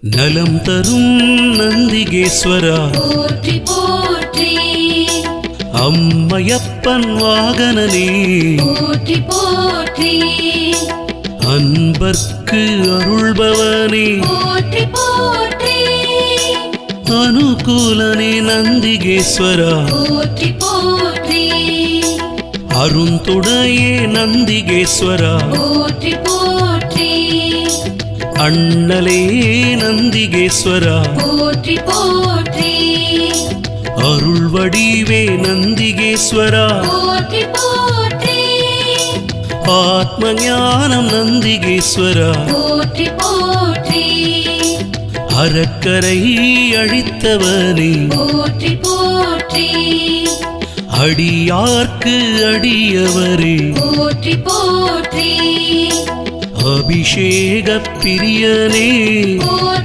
நலம் தரும் நந்திகேஸ்வரா போற்றி போற்றி அம்மையப்பன் வாகனனே போற்றி போற்றி அன்பர்க்கு அருள்பவனே போற்றி போற்றி அனுகூலனே நந்திகேஸ்வரா போற்றி போற்றி அருந்துடையே நந்திகேஸ்வரா போற்றி போற்றி அண்ணலே நந்திகேஸ்வரா போற்றி போற்றி அருள் வடிவே நந்திகேஸ்வரா போற்றி போற்றி ஆத்ம ஞானம் நந்திகேஸ்வரா போற்றி போற்றி அறக்கரை அழித்தவனே போற்றி போற்றி அடியார்க்கு அடியவரே போற்றி போற்றி அபிஷேக பிரியனே போற்றி